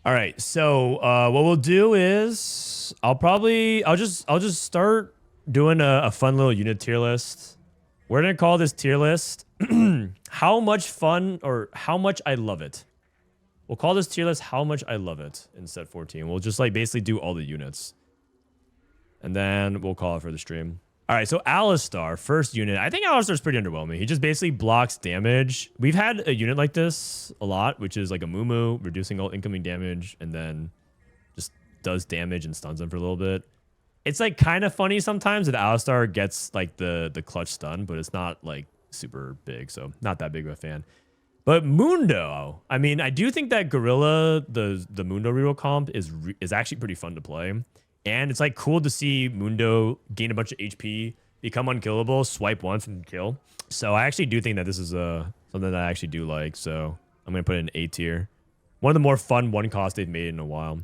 All right, so what we'll do is I'll just start doing a fun little unit tier list. We're gonna call this tier list how much fun or how much I love it. We'll call this tier list how much I love it in set 14. We'll just like basically do all the units. And then we'll call it for the stream. All right, so Alistar, first unit. I think Alistar's pretty underwhelming. He just basically blocks damage. We've had a unit like this a lot, which is like a Mumu, reducing all incoming damage, and then just does damage and stuns them for a little bit. It's like kind of funny sometimes that Alistar gets like the clutch stun, but it's not like super big, so not that big of a fan. But Mundo, I mean, I do think that Gorilla, the Mundo reroll comp is actually pretty fun to play. And it's like cool to see Mundo gain a bunch of HP, become unkillable, swipe once and kill. So I actually do think that this is something that I actually do like. So I'm going to put it in A tier. One of the more fun one cost they've made in a while.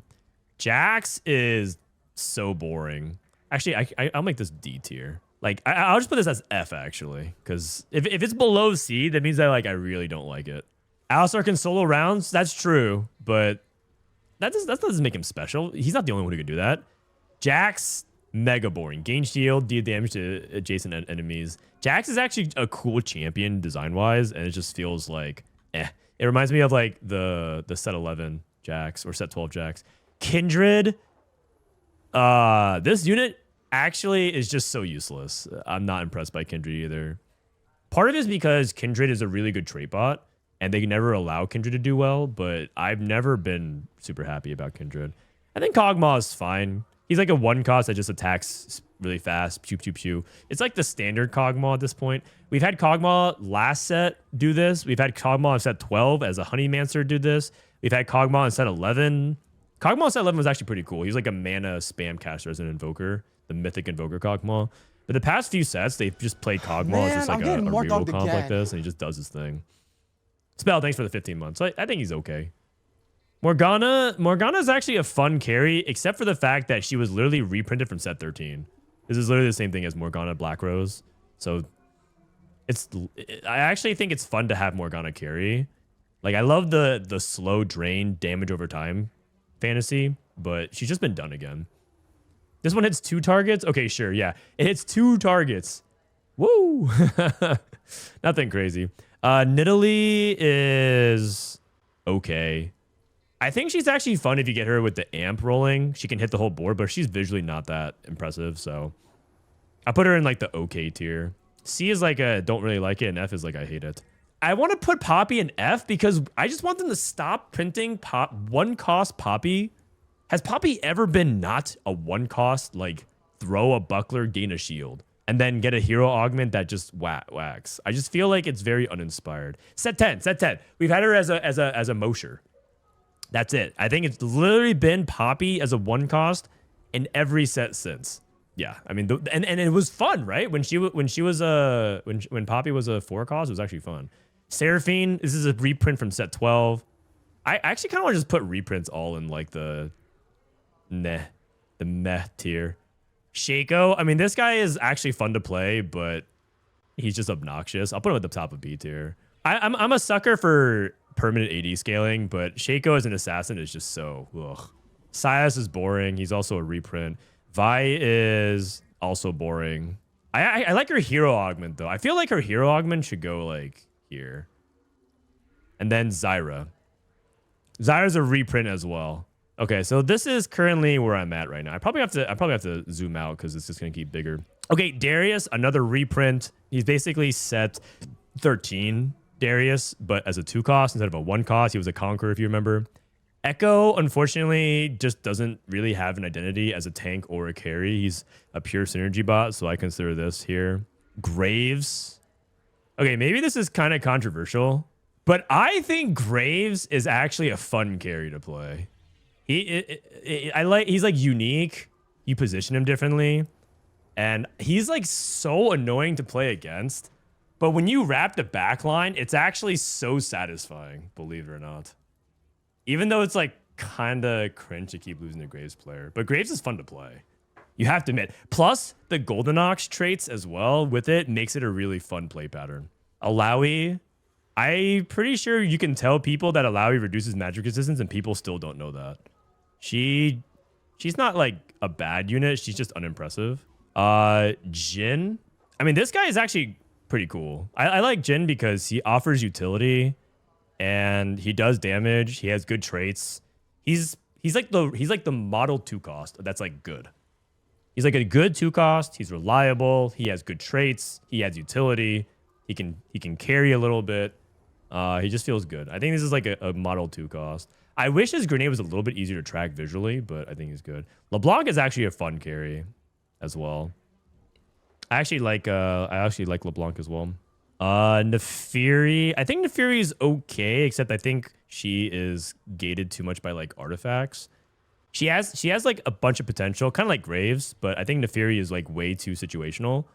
Jax is so boring. Actually, I'll make this D tier. Like I'll just put this as F actually, because if it's below C, that means that like I really don't like it. Alistar can solo rounds. That's true, but that doesn't make him special. He's not the only one who can do that. Jax, mega boring. Gain shield, deal damage to adjacent enemies. Jax is actually a cool champion design-wise, and it just feels like, eh. It reminds me of like the set 11 Jax or set 12 Jax. Kindred, this unit actually is just so useless. I'm not impressed by Kindred either. Part of it is because Kindred is a really good trait bot, and they never allow Kindred to do well, but I've never been super happy about Kindred. I think Kog'Maw is fine. He's like a one cost that just attacks really fast. Pew, pew, pew. It's like the standard Kog'Maw at this point. We've had Kog'Maw last set do this. We've had Kog'Maw in set 12 as a Honeymancer do this. We've had Kog'Maw in set 11. Kog'Maw in set 11 was actually pretty cool. He was like a mana spam caster as an Invoker, the Mythic Invoker Kog'Maw. But the past few sets, they've just played Kog'Maw as just like a reroll comp like this, and he just does his thing. Spell, thanks for the 15 months. I think he's okay. Morgana's actually a fun carry, except for the fact that she was literally reprinted from set 13. This is literally the same thing as Morgana Black Rose. So I actually think it's fun to have Morgana carry. Like I love the slow drain damage over time fantasy, but she's just been done again. This one hits 2 targets. Okay, sure, yeah. It hits 2 targets. Woo! Nothing crazy. Nidalee is okay. I think she's actually fun if you get her with the amp rolling. She can hit the whole board, but she's visually not that impressive. So I put her in like the okay tier. C is like a don't really like it, and F is like I hate it. I want to put Poppy in F because I just want them to stop printing one cost Poppy. Has Poppy ever been not a one cost, like throw a buckler, gain a shield, and then get a hero augment that just whacks? I just feel like it's very uninspired. Set 10. We've had her as a Mosher. That's it. I think it's literally been Poppy as a one cost in every set since. Yeah, I mean, and it was fun, right? When Poppy was a 4 cost, it was actually fun. Seraphine, this is a reprint from set 12. I actually kind of want to just put reprints all in like the meh tier. Shaco, I mean, this guy is actually fun to play, but he's just obnoxious. I'll put him at the top of B tier. I'm a sucker for permanent AD scaling, but Shaco as an assassin is just so ugh. Sias is boring. He's also a reprint. Vi is also boring. I like her hero augment though. I feel like her hero augment should go like here. And then Zyra. Zyra's a reprint as well. Okay, so this is currently where I'm at right now. I probably have to zoom out because it's just gonna keep bigger. Okay, Darius, another reprint. He's basically set 13. Darius, but as a 2 cost instead of a 1 cost. He was a Conqueror, if you remember. Echo, unfortunately, just doesn't really have an identity as a tank or a carry. He's a pure synergy bot, so I consider this here. Graves. Okay, maybe this is kind of controversial, but I think Graves is actually a fun carry to play. He's like unique. You position him differently, and he's like so annoying to play against. But when you wrap the back line, it's actually so satisfying, believe it or not. Even though it's like kind of cringe to keep losing to Graves player. But Graves is fun to play. You have to admit. Plus, the Golden Ox traits as well with it makes it a really fun play pattern. Alawi, I'm pretty sure you can tell people that Alawi reduces magic resistance, and people still don't know that. She's not like a bad unit. She's just unimpressive. Jin. I mean, this guy is actually pretty cool. I like Jin because he offers utility, and he does damage. He has good traits. He's like the model 2 cost. That's like good. He's like a good 2 cost. He's reliable. He has good traits. He has utility. He can carry a little bit. He just feels good. I think this is like a model 2 cost. I wish his grenade was a little bit easier to track visually, but I think he's good. LeBlanc is actually a fun carry as well. I actually like LeBlanc as well. Neferi. I think Neferi is okay, except I think she is gated too much by like artifacts. She has like a bunch of potential, kind of like Graves, but I think Neferi is like way too situational.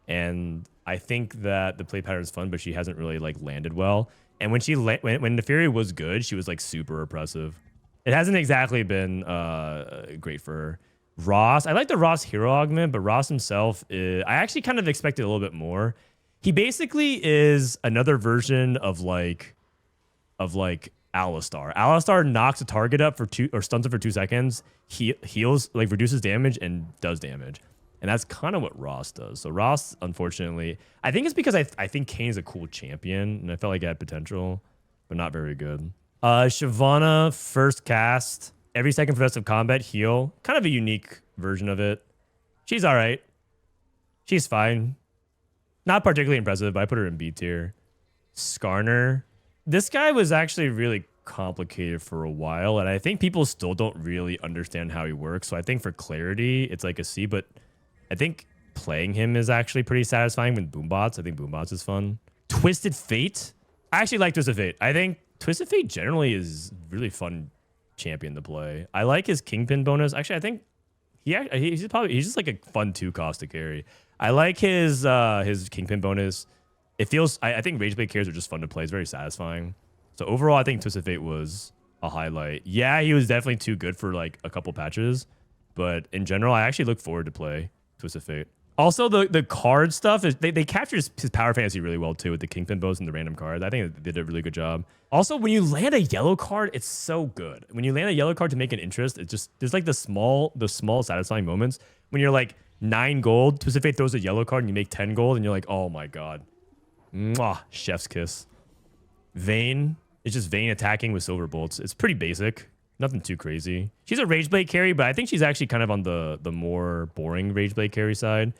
And I think that the play pattern is fun, but she hasn't really like landed well. And when when Neferi was good, she was like super oppressive. It hasn't exactly been great for her. Ross, I like the Ross hero augment, but Ross himself, I actually kind of expected a little bit more. He basically is another version of like Alistar. Alistar knocks a target up for 2 or stuns it for 2 seconds. He heals, like reduces damage and does damage. And that's kind of what Ross does. So Ross, unfortunately, I think it's because I think Kane's a cool champion, and I felt like it had potential, but not very good. Shyvana, first cast, every second for the rest of combat, heal. Kind of a unique version of it. She's all right. She's fine. Not particularly impressive, but I put her in B tier. Skarner. This guy was actually really complicated for a while, and I think people still don't really understand how he works. So I think for clarity, it's like a C, but I think playing him is actually pretty satisfying with Boombots. I think Boombots is fun. Twisted Fate. I actually like Twisted Fate. I think Twisted Fate generally is really fun champion to play. I like his Kingpin bonus. Actually, I think he's just like a fun 2 cost to carry. I like his Kingpin bonus. It feels, I think Rageblade carries are just fun to play. It's very satisfying. So overall, I think Twisted Fate was a highlight. Yeah, he was definitely too good for like a couple patches, but in general, I actually look forward to play Twisted Fate. Also, the card stuff is they captured his power fantasy really well too with the Kingpin bows and the random cards. I think they did a really good job. Also, when you land a yellow card, it's so good. When you land a yellow card to make an interest, it's just there's like the small satisfying moments when you're like 9 gold, Twisted Fate throws a yellow card and you make 10 gold and you're like, oh my god. Mwah, chef's kiss. Vayne. It's just Vayne attacking with silver bolts. It's pretty basic. Nothing too crazy. She's a Rageblade carry, but I think she's actually kind of on the more boring Rageblade carry side.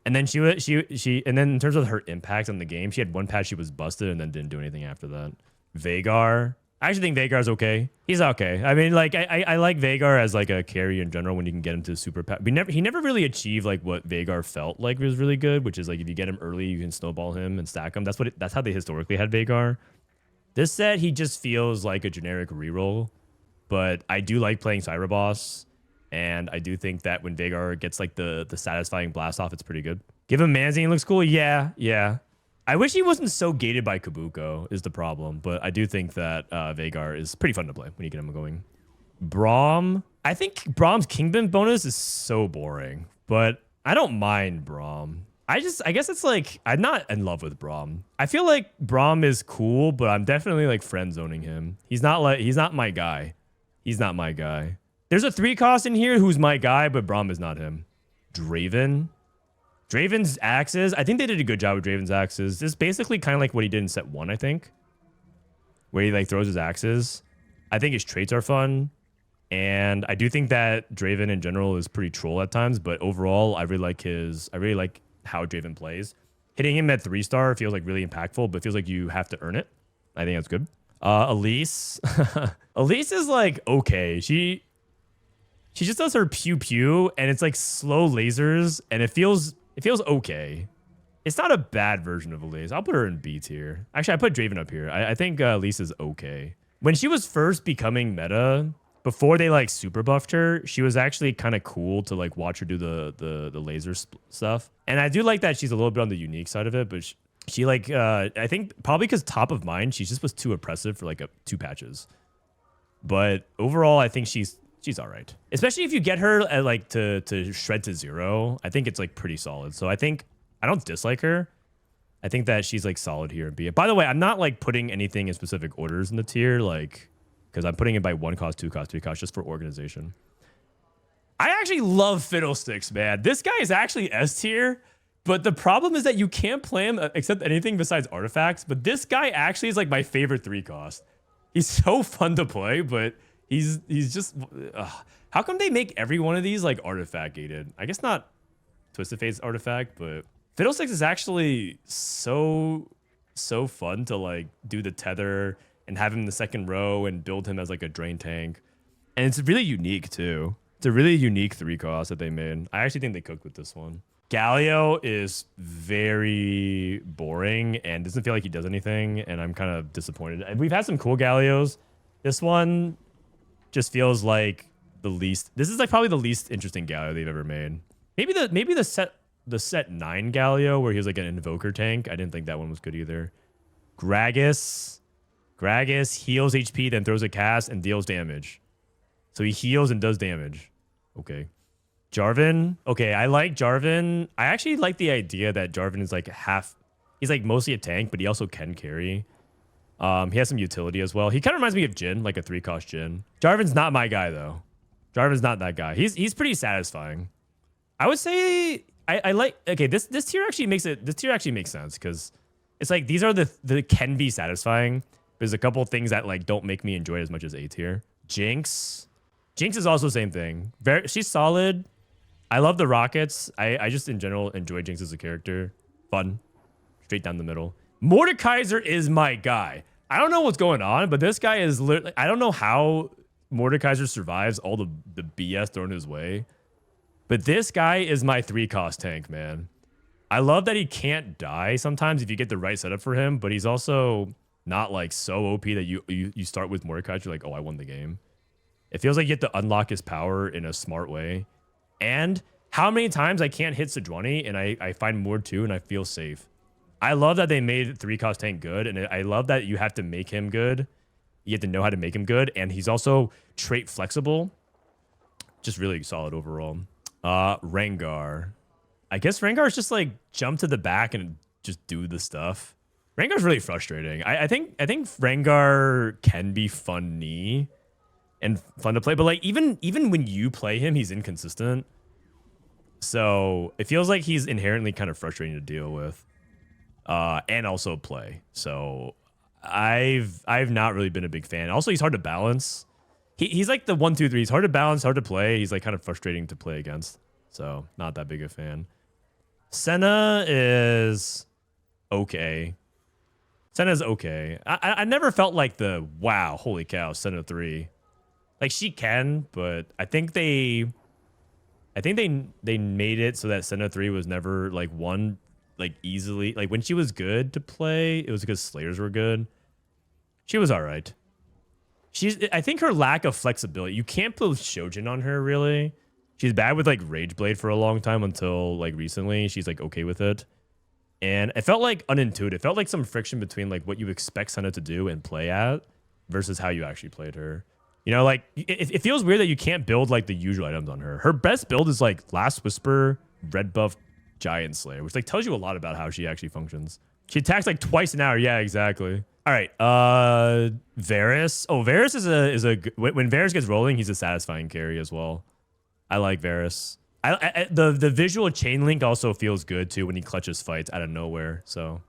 And then she and then in terms of her impact on the game, she had one patch she was busted and then didn't do anything after that. Veigar. I actually think Veigar's okay. He's okay. I mean, like I like Veigar as like a carry in general when you can get him to super patch. He never really achieved like what Veigar felt like was really good, which is like if you get him early, you can snowball him and stack him. That's how they historically had Veigar. This set, he just feels like a generic reroll, but I do like playing Cyberboss, and I do think that when Veigar gets like the satisfying blast off, it's pretty good. Give him Manzine, looks cool. Yeah. I wish he wasn't so gated by Kabuko is the problem, but I do think that Veigar is pretty fun to play when you get him going. Braum. I think Braum's Kingpin bonus is so boring, but I don't mind Braum. I guess it's like, I'm not in love with Braum. I feel like Braum is cool, but I'm definitely like friend zoning him. He's not my guy. He's not my guy. There's a 3 cost in here who's my guy, but Braum is not him. Draven. Draven's axes. I think they did a good job with Draven's axes. This is basically kind of like what he did in set 1, I think. Where he like throws his axes. I think his traits are fun. And I do think that Draven in general is pretty troll at times, but overall, I really like how Draven plays. Hitting him at 3-star feels like really impactful, but feels like you have to earn it. I think that's good. Elise. Elise is like okay. She just does her pew pew, and it's like slow lasers, and it feels okay. It's not a bad version of Elise. I'll put her in B tier. Actually, I put Draven up here. I think Elise is okay. When she was first becoming meta, before they like super buffed her, she was actually kind of cool to like watch her do the laser stuff. And I do like that she's a little bit on the unique side of it, but she like I think probably because top of mind, she just was too oppressive for like 2 patches. But overall, I think she's all right. Especially if you get her at like to shred to 0, I think it's like pretty solid. So I think I don't dislike her. I think that she's like solid here in B. By the way, I'm not like putting anything in specific orders in the tier, like, because I'm putting it by 1 cost, 2 cost, 3 cost, just for organization. I actually love Fiddlesticks, man. This guy is actually S tier, but the problem is that you can't play him except anything besides artifacts. But this guy actually is like my favorite 3 cost. He's so fun to play, but he's just... how come they make every one of these like artifact gated? I guess not Twisted Fate's artifact, but Fiddlesticks is actually so fun to like do the tether and have him in the second row and build him as like a drain tank. And it's really unique too. It's a really unique 3 cost that they made. I actually think they cooked with this one. Galio is very boring and doesn't feel like he does anything, and I'm kind of disappointed. We've had some cool Galios. This one just feels like the least. This is like probably the least interesting Galio they've ever made. Maybe the set 9 Galio where he was like an invoker tank. I didn't think that one was good either. Gragas heals HP, then throws a cast and deals damage. So he heals and does damage. Okay. Jarvan. Okay, I like Jarvan. I actually like the idea that Jarvan is like he's like mostly a tank, but he also can carry. He has some utility as well. He kind of reminds me of Jhin, like a 3 cost Jhin. Jarvan's not my guy though. Jarvan's not that guy. He's pretty satisfying. I would say I like, okay, this tier actually makes sense because it's like these are the can be satisfying. There's a couple things that like don't make me enjoy it as much as A tier. Jinx is also the same thing. She's solid. I love the rockets. I just in general enjoy Jinx as a character. Fun. Straight down the middle. Mordekaiser is my guy. I don't know what's going on, but this guy is literally... I don't know how Mordekaiser survives all the BS thrown his way. But this guy is my 3 cost tank, man. I love that he can't die sometimes if you get the right setup for him, but he's also not like so OP that you start with Mordekaiser, you're like, oh, I won the game. It feels like you have to unlock his power in a smart way. And how many times I can't hit Sejuani and I find Mord 2 and I feel safe. I love that they made 3 cost tank good, and I love that you have to make him good. You have to know how to make him good, and he's also trait flexible. Just really solid overall. Rengar. I guess Rengar is just like jump to the back and just do the stuff. Rengar's really frustrating. I think Rengar can be funny and fun to play, but like even when you play him, he's inconsistent. So it feels like he's inherently kind of frustrating to deal with, and also play. So I've not really been a big fan. Also, he's hard to balance. He's like the 1, 2, 3. He's hard to balance, hard to play. He's like kind of frustrating to play against. So not that big a fan. Senna is okay. Senna's okay. I never felt like the wow, holy cow, Senna 3. Like she can, but I think they made it so that Senna 3 was never like won like easily. Like when she was good to play, it was because Slayers were good. She was all right. I think her lack of flexibility. You can't put Shojin on her really. She's bad with like Rage Blade for a long time until like recently. She's like okay with it. And it felt like unintuitive. It felt like some friction between like what you expect Senna to do and play at versus how you actually played her. You know, like it feels weird that you can't build like the usual items on her. Her best build is like Last Whisper, Red Buff, Giant Slayer, which like tells you a lot about how she actually functions. She attacks like twice an hour. Yeah, exactly. All right. Varus. Oh, Varus is a when Varus gets rolling, he's a satisfying carry as well. I like Varus. The visual chain link also feels good too when he clutches fights out of nowhere. So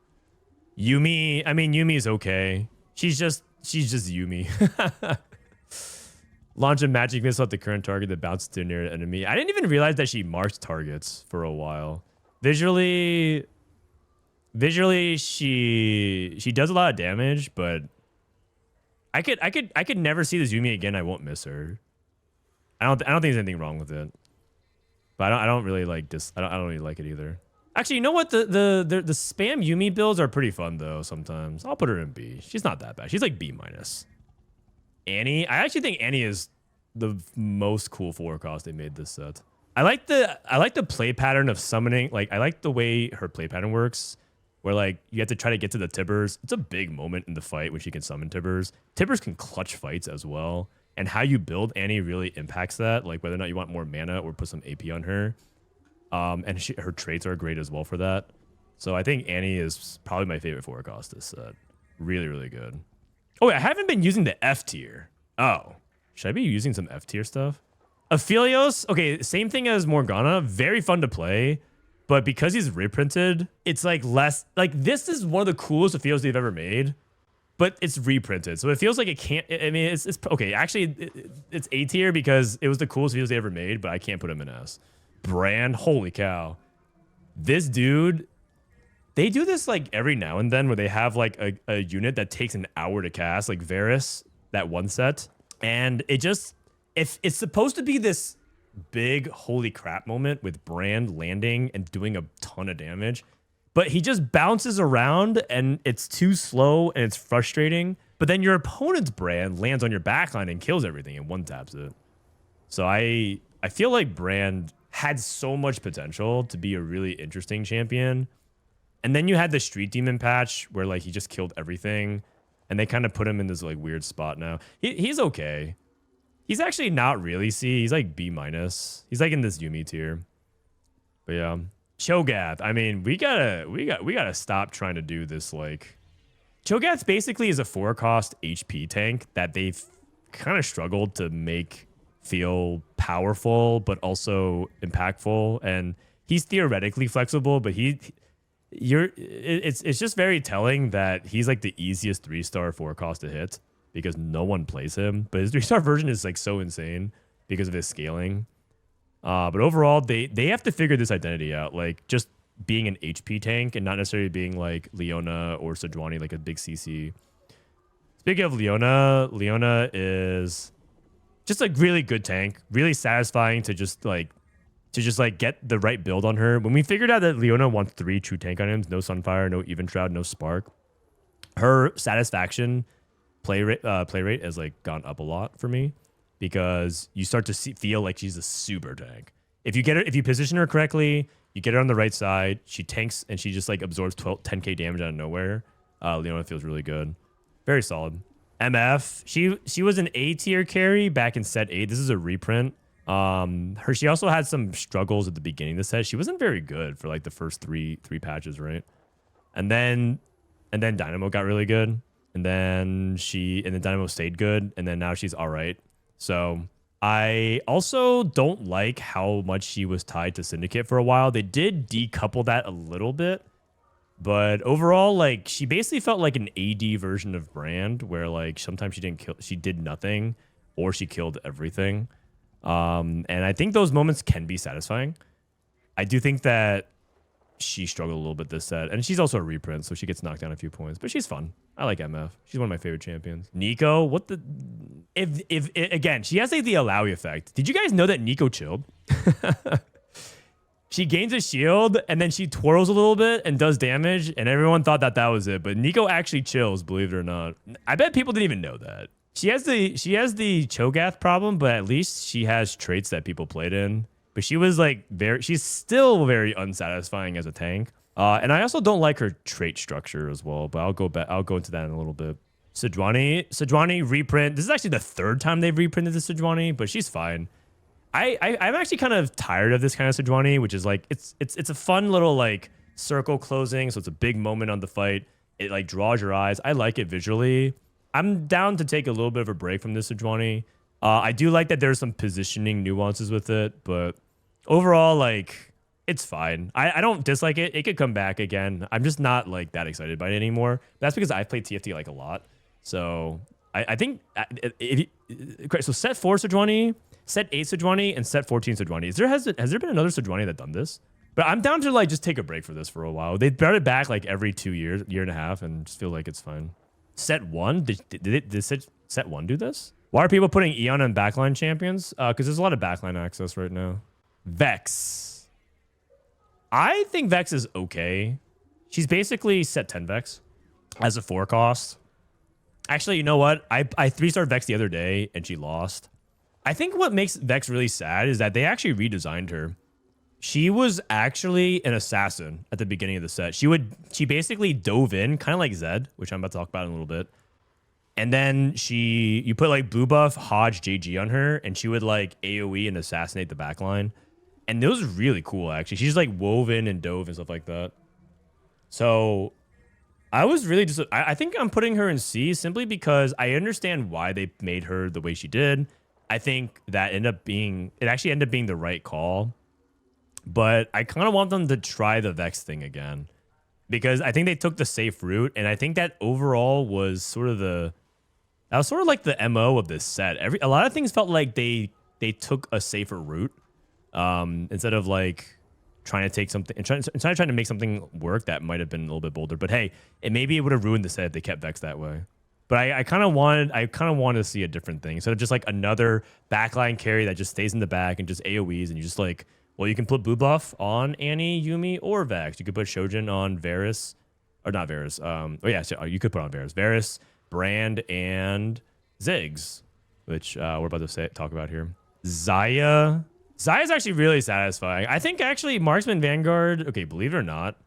Yumi, I mean Yumi is okay. She's just Yumi. Launch a magic missile at the current target that bounces to a near enemy. I didn't even realize that she marked targets for a while. Visually she does a lot of damage, but I could never see this Yumi again. I won't miss her. I don't think there's anything wrong with it. But I don't really like this. I don't really like it either. Actually, you know what? The spam Yumi builds are pretty fun though. Sometimes I'll put her in B. She's not that bad. She's like B-. Annie. I actually think Annie is the most cool 4 cost they made this set. I like the play pattern of summoning. Like I like the way her play pattern works, where like you have to try to get to the Tibbers. It's a big moment in the fight when she can summon Tibbers. Tibbers can clutch fights as well. And how you build Annie really impacts that, like whether or not you want more mana or put some AP on her. And her traits are great as well for that. So I think Annie is probably my favorite four cost this set. Really, really good. Oh, wait, I haven't been using the F tier. Oh, should I be using some F tier stuff? Aphelios, okay, same thing as Morgana. Very fun to play. But because he's reprinted, it's like less, like this is one of the coolest Aphelios they've ever made. But it's reprinted, so it feels like it can't. I mean, it's okay. Actually, it's A tier because it was the coolest videos they ever made, but I can't put him in S. Brand, holy cow! This dude, they do this like every now and then where they have like a unit that takes an hour to cast, like Varus, that one set, and it just if it's supposed to be this big holy crap moment with Brand landing and doing a ton of damage. But he just bounces around and it's too slow and it's frustrating. But then your opponent's Brand lands on your backline and kills everything and one taps it. So I feel like Brand had so much potential to be a really interesting champion. And then you had the Street Demon patch where like he just killed everything. And they kind of put him in this like weird spot now. He's okay. He's actually not really C. He's like B-. He's like in this Yumi tier. But yeah. Cho'Gath. I mean, we gotta stop trying to do this. Like, Cho'Gath basically is a 4-cost HP tank that they've kind of struggled to make feel powerful, but also impactful. And he's theoretically flexible, but it's just very telling that he's like the easiest 3-star 4-cost to hit because no one plays him. But his 3-star version is like so insane because of his scaling. But overall, they have to figure this identity out, like just being an HP tank and not necessarily being like Leona or Sejuani, like a big CC. Speaking of Leona is just like really good tank, really satisfying to just like get the right build on her. When we figured out that Leona wants 3 true tank items, no Sunfire, no Even Shroud, no Spark, her satisfaction play rate has like gone up a lot for me. Because you start to feel like she's a super tank. If you position her correctly, you get her on the right side, she tanks and she just like absorbs 10k damage out of nowhere. Leona feels really good. Very solid. MF, she was an A tier carry back in set 8. This is a reprint. She also had some struggles at the beginning of the set. She wasn't very good for like the first three patches, right? And then Dynamo got really good. And then Dynamo stayed good. And then now she's all right. So I also don't like how much she was tied to Syndicate for a while. They did decouple that a little bit. But overall, like she basically felt like an AD version of Brand, where like sometimes she did nothing or she killed everything. And I think those moments can be satisfying. I do think that she struggled a little bit this set. And she's also a reprint, so she gets knocked down a few points. But she's fun. I like MF. She's one of my favorite champions. Nico, what the... If again, she has like the Alawi effect. Did you guys know that Nico chilled? She gains a shield, and then she twirls a little bit and does damage, and everyone thought that was it. But Nico actually chills, believe it or not. I bet people didn't even know that. She has the Cho'Gath problem, but at least she has traits that people played in. But she was like she's still very unsatisfying as a tank. And I also don't like her trait structure as well, but I'll go into that in a little bit. Sejuani reprint. This is actually the 3rd time they've reprinted the Sejuani, but she's fine. I'm actually kind of tired of this kind of Sejuani, which is like it's a fun little like circle closing, so it's a big moment on the fight. It like draws your eyes. I like it visually. I'm down to take a little bit of a break from this Sejuani. I do like that there's some positioning nuances with it, but overall, like, it's fine. I don't dislike it. It could come back again. I'm just not like that excited by it anymore. That's because I've played TFT like a lot. So I think so set 4 Sejuani, set 8 Sejuani, and set 14 Sejuani. Has there been another Sejuani that done this? But I'm down to like just take a break for this for a while. They brought it back like every 2 years, year and a half, and just feel like it's fine. Set 1? Did set 1 do this? Why are people putting Eon on backline champions? Because there's a lot of backline access right now. Vex. I think Vex is okay. She's basically set 10 Vex as a 4 cost. Actually, you know what? I 3-starred Vex the other day and she lost. I think what makes Vex really sad is that they actually redesigned her. She was actually an assassin at the beginning of the set. She basically dove in, kind of like Zed, which I'm about to talk about in a little bit. And then you put like blue buff, Hodge, JG on her, and she would like AoE and assassinate the backline. And it was really cool, actually. She's like wove in and dove and stuff like that. So I was really just, I think I'm putting her in C simply because I understand why they made her the way she did. I think that it actually ended up being the right call. But I kind of want them to try the Vex thing again because I think they took the safe route. And I think that overall was that was sort of like the MO of this set. A lot of things felt like they took a safer route instead of like trying to take something and trying to make something work that might have been a little bit bolder. But hey, maybe it would have ruined the set if they kept Vex that way. But I kind of wanted to see a different thing instead of just like another backline carry that just stays in the back and just AoEs and you just like, well, you can put blue buff on Annie, Yumi, or Vex. You could put Shojin on Varus, or not Varus. You could put on Varus, Brand, and Ziggs, which we're about to talk about here. Xayah is actually really satisfying. I think actually Marksman Vanguard. Okay, believe it or not,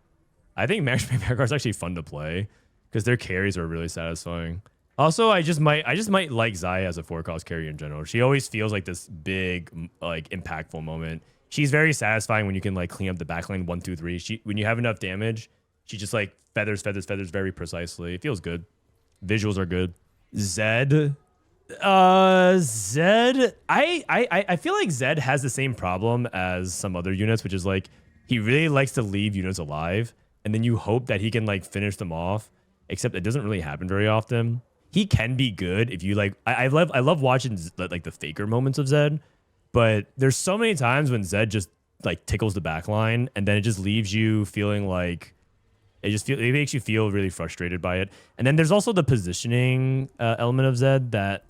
I think Marksman Vanguard is actually fun to play because their carries are really satisfying. Also, I just might like Xayah as a 4-cost carry in general. She always feels like this big, like impactful moment. She's very satisfying when you can like clean up the backline 1, 2, 3. When you have enough damage, she just like feathers very precisely. It feels good. Visuals are good. Zed. I feel like Zed has the same problem as some other units, which is like he really likes to leave units alive, and then you hope that he can like finish them off. Except it doesn't really happen very often. He can be good if you like. I love watching like the faker moments of Zed. But there's so many times when Zed just like tickles the back line and then it just leaves you feeling like it makes you feel really frustrated by it. And then there's also the positioning element of Zed that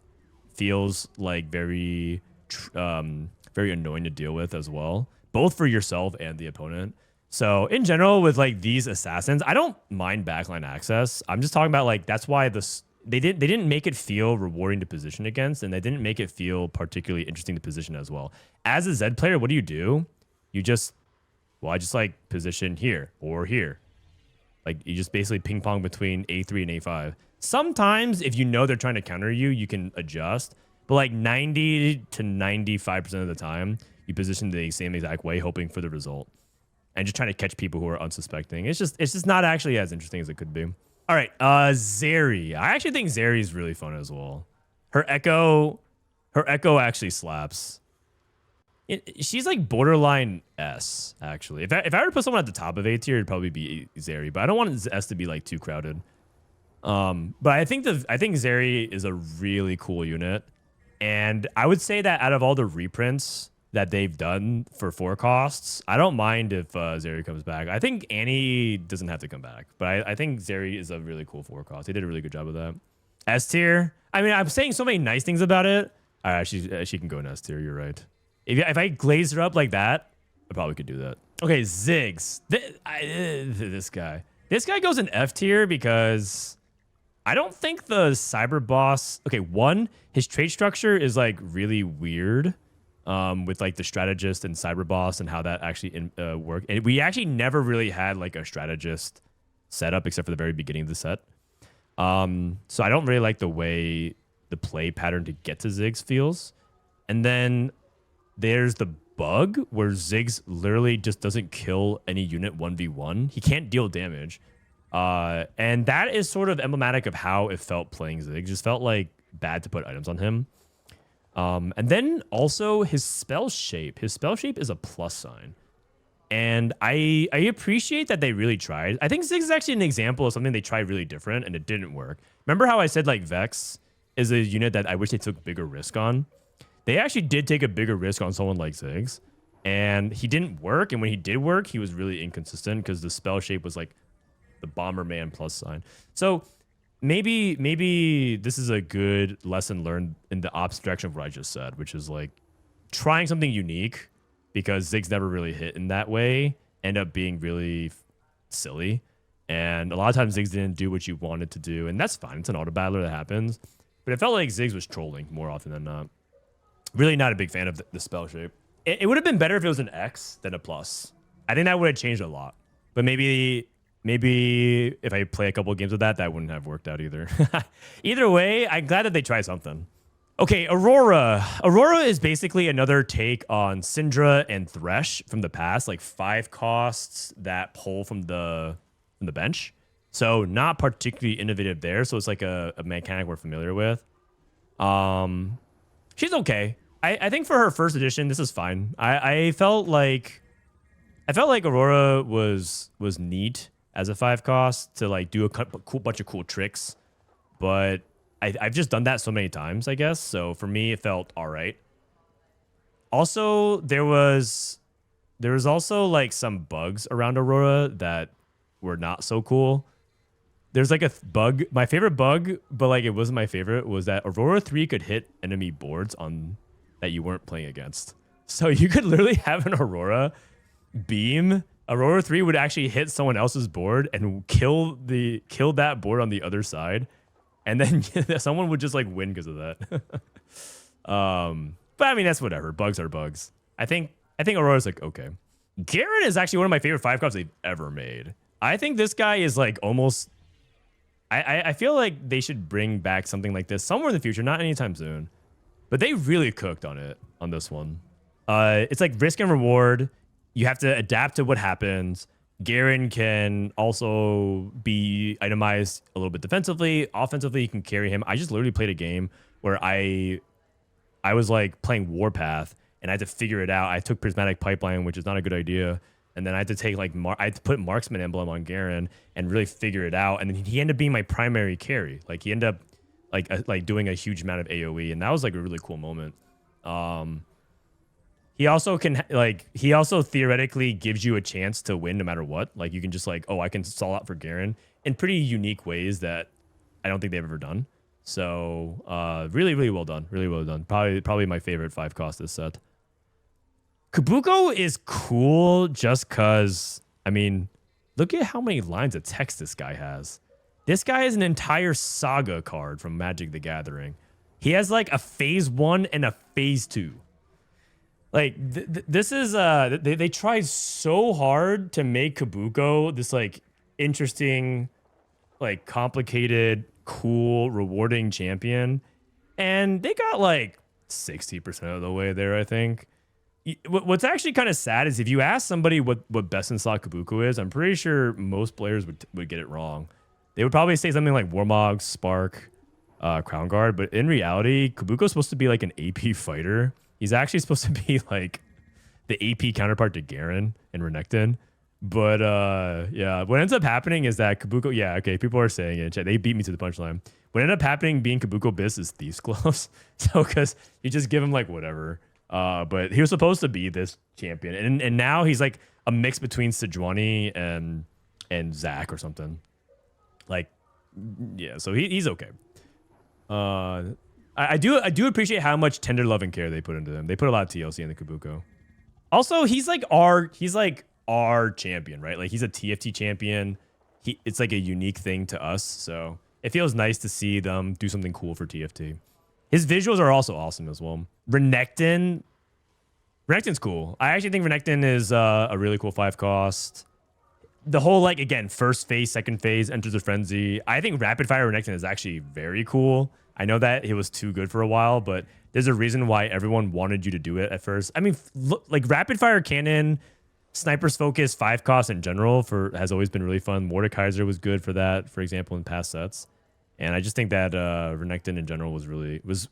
feels like very annoying to deal with as well, both for yourself and the opponent. So in general, with like these assassins, I don't mind backline access. I'm just talking about like that's why they didn't make it feel rewarding to position against, and they didn't make it feel particularly interesting to position as well. As a Zed player, what do? I just like position here or here. Like you just basically ping pong between A3 and A5. Sometimes if you know they're trying to counter you, you can adjust. But like 90 to 95% of the time, you position the same exact way, hoping for the result. And just trying to catch people who are unsuspecting. It's just not actually as interesting as it could be. All right, Zeri. I actually think Zeri is really fun as well. Her echo actually slaps. She's like borderline S, actually. If I were to put someone at the top of A tier, it'd probably be Zeri, but I don't want S to be like too crowded. But I think Zeri is a really cool unit, and I would say that out of all the reprints that they've done for 4 costs, I don't mind if Zeri comes back. I think Annie doesn't have to come back, but I think Zeri is a really cool 4 cost. They did a really good job of that. S tier. I mean, I'm saying so many nice things about it. All right, she can go in S tier. You're right. If I glaze her up like that, I probably could do that. Okay, Ziggs. This guy goes in F tier because I don't think the cyber boss. Okay, one, his trait structure is like really weird. With like the strategist and cyber boss and how that actually worked. And we actually never really had like a strategist setup except for the very beginning of the set. So I don't really like the way the play pattern to get to Ziggs feels. And then there's the bug where Ziggs literally just doesn't kill any unit 1v1. He can't deal damage. And that is sort of emblematic of how it felt playing Ziggs. It just felt like bad to put items on him. And then also his spell shape. His spell shape is a plus sign. And I appreciate that they really tried. I think Ziggs is actually an example of something they tried really different and it didn't work. Remember how I said like Vex is a unit that I wish they took bigger risk on? They actually did take a bigger risk on someone like Ziggs. And he didn't work. And when he did work, he was really inconsistent because the spell shape was like the Bomberman plus sign. So maybe this is a good lesson learned in the opposite direction of what I just said, which is like trying something unique because Ziggs never really hit in that way, end up being really silly. And a lot of times Ziggs didn't do what you wanted to do, and that's fine. It's an auto battler that happens. But it felt like Ziggs was trolling more often than not. Really not a big fan of the spell shape. It would have been better if it was an X than a plus. I think that would have changed a lot. But maybe if I play a couple of games with that wouldn't have worked out either. Either way, I'm glad that they tried something. Okay, Aurora. Aurora is basically another take on Syndra and Thresh from the past, like 5 costs that pull from the from the bench. So not particularly innovative there. So it's like a mechanic we're familiar with. She's okay. I think for her first edition, this is fine. I felt like Aurora was neat as a 5 cost to like do a cool bunch of cool tricks, but I've just done that so many times, I guess. So for me, it felt all right. Also, there was also like some bugs around Aurora that were not so cool. There's like a bug. My favorite bug, but like it wasn't my favorite, was that Aurora 3 could hit enemy boards on that you weren't playing against. So you could literally have an Aurora beam. Aurora 3 would actually hit someone else's board and kill that board on the other side. And then someone would just like win because of that. But I mean, that's whatever. Bugs are bugs. I think Aurora's like, okay. Garen is actually one of my favorite 5 costs they've ever made. I think this guy is like almost... I feel like they should bring back something like this somewhere in the future, not anytime soon. But they really cooked on it, on this one. It's like risk and reward. You have to adapt to what happens. Garen can also be itemized a little bit defensively. Offensively, you can carry him. I just literally played a game where I was like playing Warpath, and I had to figure it out. I took Prismatic Pipeline, which is not a good idea. And then I had to take like I had to put Marksman Emblem on Garen and really figure it out. And then he ended up being my primary carry. Like he ended up like doing a huge amount of AoE, and that was like a really cool moment. He also theoretically gives you a chance to win no matter what. Like you can just like, oh, I can stall out for Garen in pretty unique ways that I don't think they've ever done. So really, really well done. Really well done. Probably my favorite 5 cost this set. Kabuko is cool just because, I mean, look at how many lines of text this guy has. This guy is an entire saga card from Magic the Gathering. He has like a phase 1 and a phase 2. Like, this is, they tried so hard to make Kabuko this like interesting, like complicated, cool, rewarding champion. And they got like 60% of the way there, I think. What's actually kind of sad is if you ask somebody what best in slot Kabuko is, I'm pretty sure most players would get it wrong. They would probably say something like Warmog, Spark, Crown Guard, but in reality, Kabuko's supposed to be like an AP fighter. He's actually supposed to be like the AP counterpart to Garen and Renekton. But yeah, what ends up happening is that Kabuko, yeah, okay, people are saying it. They beat me to the punchline. What ended up happening being Kabuko Biz is Thieves Gloves. So because you just give him like whatever. But he was supposed to be this champion, and now he's like a mix between Sejuani and Zach or something. Like, yeah, so he's okay. I do appreciate how much tender love and care they put into him. They put a lot of TLC in the Kabuko. Also, he's like our champion, right? Like he's a TFT champion. It's like a unique thing to us, so it feels nice to see them do something cool for TFT. His visuals are also awesome as well. Renekton's cool. I actually think Renekton is a really cool 5 cost. The whole, like, again, first phase, second phase, enters a frenzy. I think Rapid Fire Renekton is actually very cool. I know that it was too good for a while, but there's a reason why everyone wanted you to do it at first. I mean, look, like Rapid Fire Cannon, Sniper's Focus, 5 costs in general has always been really fun. Mordekaiser was good for that, for example, in past sets. And I just think that Renekton in general was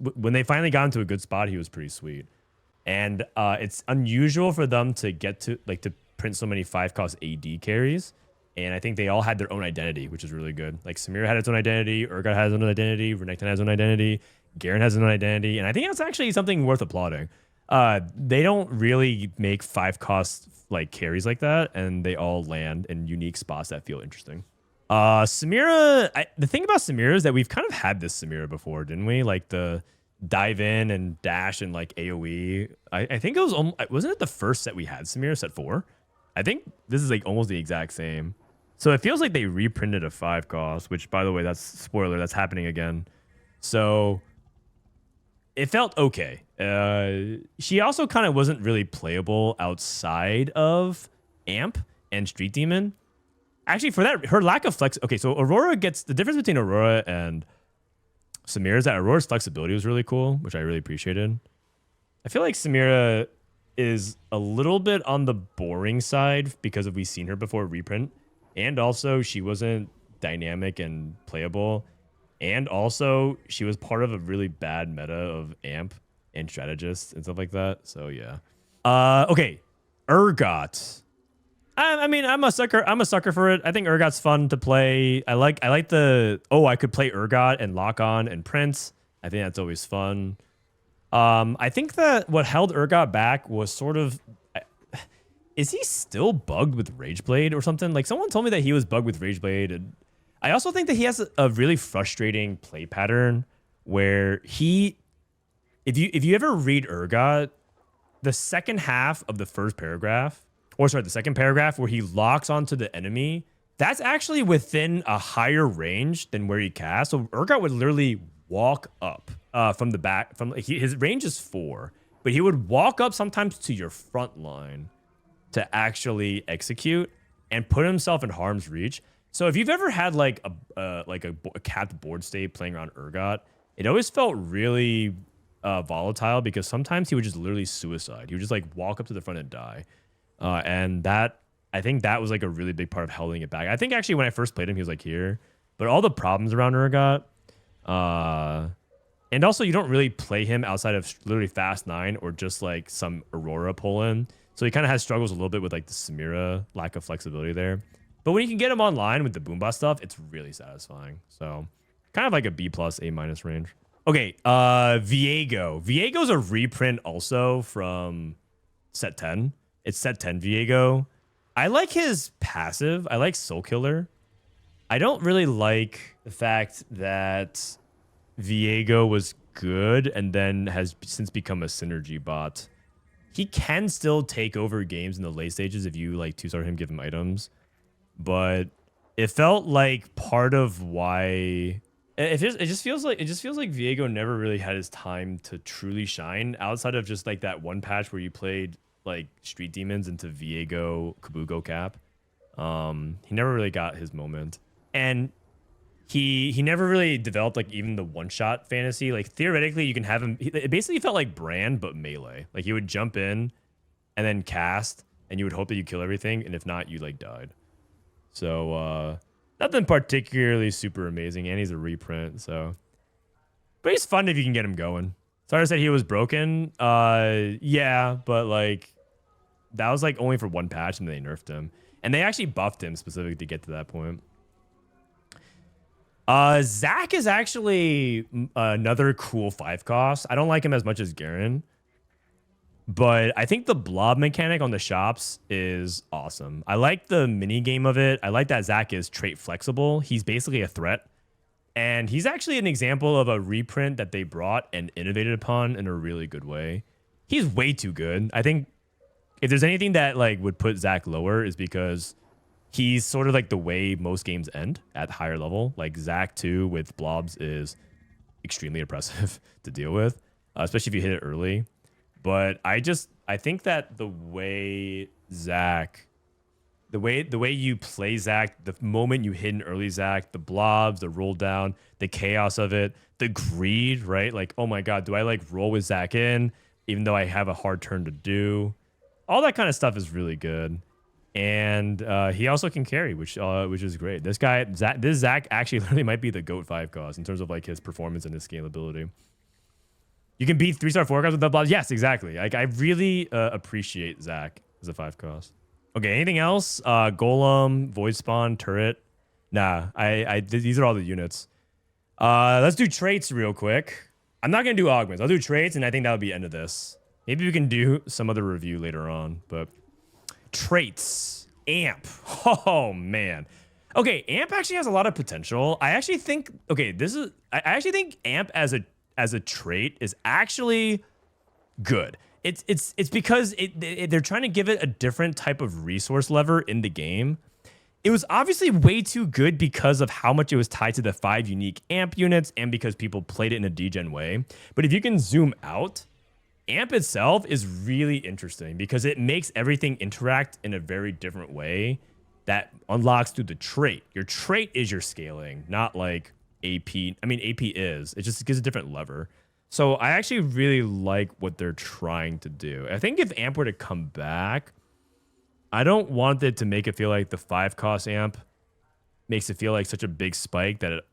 when they finally got into a good spot, he was pretty sweet. And it's unusual for them to get to print so many 5 cost AD carries. And I think they all had their own identity, which is really good. Like Samira had its own identity, Urgot has its own identity, Renekton has its own identity, Garen has its own identity. And I think that's actually something worth applauding. They don't really make 5 cost like carries like that, and they all land in unique spots that feel interesting. Samira, the thing about Samira is that we've kind of had this Samira before, didn't we? Like the dive in and dash and like AoE. I think it wasn't it the first set we had Samira, set 4? I think this is like almost the exact same. So it feels like they reprinted a 5 cost, which by the way, that's spoiler, that's happening again. So it felt okay. She also kind of wasn't really playable outside of Amp and Street Demon. Actually, for that, her lack of flex... Okay, so Aurora gets... The difference between Aurora and Samira is that Aurora's flexibility was really cool, which I really appreciated. I feel like Samira is a little bit on the boring side because we've seen her before reprint. and also she wasn't dynamic and playable, and also she was part of a really bad meta of amp and strategists and stuff like that. So yeah. Okay, Urgot. I mean, I'm a sucker. I'm a sucker for it. I think Urgot's fun to play. I like the I could play Urgot and lock on and Prince. I think that's always fun. I think that what held Urgot back was sort of, is he still bugged with Rageblade or something? Like someone told me that he was bugged with Rageblade, and I also think that he has a really frustrating play pattern where he, if you ever read Urgot, the second half of the first paragraph, or sorry, the second paragraph where he locks onto the enemy, that's actually within a higher range than where he casts. So Urgot would literally walk up from the back. His range is 4, but he would walk up sometimes to your front line to actually execute and put himself in harm's reach. So if you've ever had like a capped board state playing around Urgot, it always felt really volatile because sometimes he would just literally suicide. He would just like walk up to the front and die. And that, I think that was like a really big part of holding it back. I think actually when I first played him, he was like here, but all the problems around Urgot, and also you don't really play him outside of literally Fast 9 or just like some Aurora pull-in. So he kind of has struggles a little bit with like the Samira lack of flexibility there. But when you can get him online with the Boomba stuff, it's really satisfying. So kind of like a B+, A- range. Okay, Viego. Viego's a reprint also from set 10. It's set 10 Viego. I like his passive. I like Soul Killer. I don't really like the fact that Viego was good and then has since become a synergy bot. He can still take over games in the late stages if you like 2-star him, give him items. But it felt like part of why it just feels like Viego never really had his time to truly shine outside of just like that one patch where you played like Street Demons into Viego Kabugo cap. He never really got his moment, and he never really developed like even the one-shot fantasy. Like theoretically you can have him, it basically felt like Brand but melee. Like he would jump in and then cast and you would hope that you kill everything, and if not you like died. So nothing particularly super amazing, and he's a reprint, so but he's fun if you can get him going. Sorry I said he was broken. Yeah, but like that was like only for one patch and they nerfed him. And they actually buffed him specifically to get to that point. Zach is actually another cool 5 cost. I don't like him as much as Garen, but I think the blob mechanic on the shops is awesome. I like the mini game of it. I like that Zach is trait flexible. He's basically a threat. And he's actually an example of a reprint that they brought and innovated upon in a really good way. He's way too good. I think if there's anything that like would put Zach lower is because he's sort of like the way most games end at higher level. Like Zach 2 with blobs is extremely oppressive to deal with, especially if you hit it early. But I think that the way you play Zach, the moment you hit an early Zach, the blobs, the roll down, the chaos of it, the greed, right? Like, oh my God, do I like roll with Zach in, even though I have a hard turn to do? All that kind of stuff is really good. And he also can carry, which is great. This Zach actually literally might be the GOAT 5 cost in terms of like his performance and his scalability. You can beat 3-star 4 costs with the blobs. Yes, exactly. Like I really appreciate Zach as a 5 cost. Okay, anything else? Golem, Void Spawn, Turret. Nah, these are all the units. Let's do traits real quick. I'm not going to do augments. I'll do traits, and I think that would be the end of this. Maybe we can do some other review later on, but traits. Amp. Oh, man. Okay, Amp actually has a lot of potential. I actually think, I actually think Amp as a trait is actually good. It's because they're trying to give it a different type of resource lever in the game. It was obviously way too good because of how much it was tied to the 5 unique amp units and because people played it in a degen way. But if you can zoom out, amp itself is really interesting because it makes everything interact in a very different way that unlocks through the trait. Your trait is your scaling, not like AP. I mean, AP is. It just gives a different lever. So I actually really like what they're trying to do. I think if Amp were to come back, I don't want it to make it feel like the 5 cost amp makes it feel like such a big spike that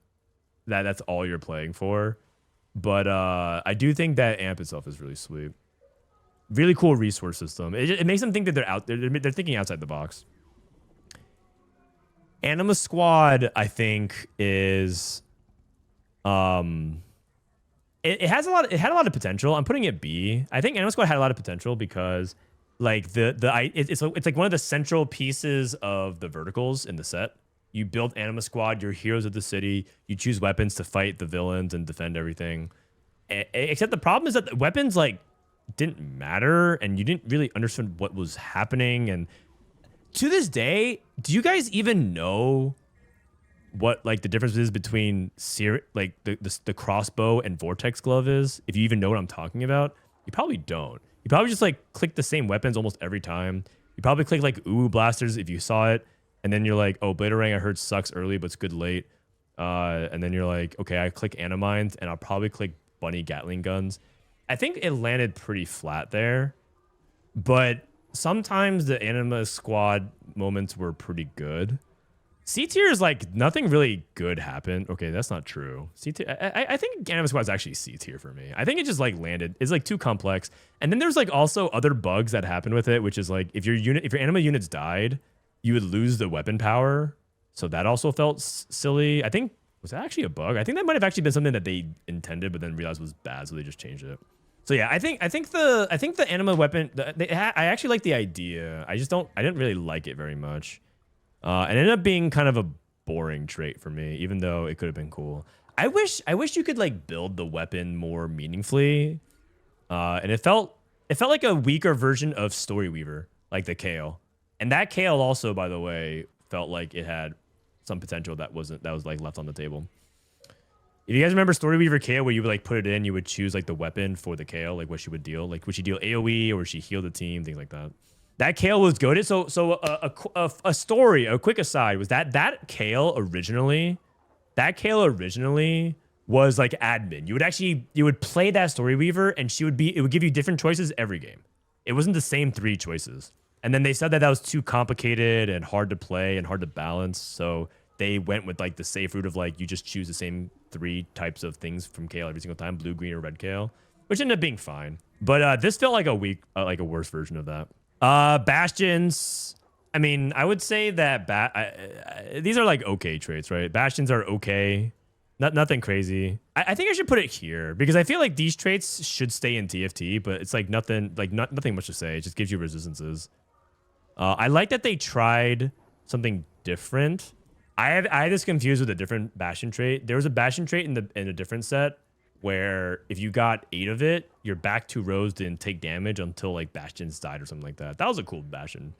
that's all you're playing for. But I do think that amp itself is really sweet. Really cool resource system. It makes them think that they're out there. They're thinking outside the box. Anima Squad, I think, is it had a lot of potential. I'm putting it B. I think Anima Squad had a lot of potential because like it's like one of the central pieces of the verticals in the set. You build Anima Squad, you're heroes of the city. You choose weapons to fight the villains and defend everything. Except the problem is that the weapons like didn't matter, and you didn't really understand what was happening. And to this day, do you guys even know what like the difference is between the crossbow and vortex glove is? If you even know what I'm talking about, you probably don't. You probably just like click the same weapons almost every time. You probably click like ooh blasters if you saw it, and then you're like, oh, Bladerang I heard sucks early but it's good late. And then you're like, okay, I click Animines and I'll probably click bunny Gatling guns. I think it landed pretty flat there, but sometimes the Anima Squad moments were pretty good. C tier is like nothing really good happened. Okay, that's not true. C tier, I think Anima Squad is actually C tier for me. I think it just like landed. It's like too complex. And then there's like also other bugs that happened with it, which is like if your anima units died, you would lose the weapon power. So that also felt silly. I think was that actually a bug? I think that might have actually been something that they intended, but then realized was bad, so they just changed it. So yeah, I think the anima weapon. I actually like the idea. I didn't really like it very much. It ended up being kind of a boring trait for me, even though it could have been cool. I wish you could like build the weapon more meaningfully. And it felt like a weaker version of Storyweaver, like the Kale. And that Kale also, by the way, felt like it had some potential that was like left on the table. If you guys remember Storyweaver Kale, where you would like put it in, you would choose like the weapon for the Kale, like what she would deal. Like would she deal AoE or would she heal the team, things like that. That Kale was goated. So a quick aside was that Kale originally was like admin. You would play that Storyweaver and it would give you different choices every game. It wasn't the same 3 choices. And then they said that was too complicated and hard to play and hard to balance. So they went with like the safe route of like you just choose the same 3 types of things from Kale every single time, blue, green, or red Kale, which ended up being fine. But this felt like a worse version of that. Bastions. I mean, I would say that these are like okay traits, right? Bastions are okay. Nothing crazy. I think I should put it here because I feel like these traits should stay in TFT, but it's like nothing much to say. It just gives you resistances. I like that they tried something different. I had this confused with a different Bastion trait. There was a Bastion trait in a different set where if you got 8 of it, your back 2 rows didn't take damage until like Bastions died or something like that. That was a cool Bastion.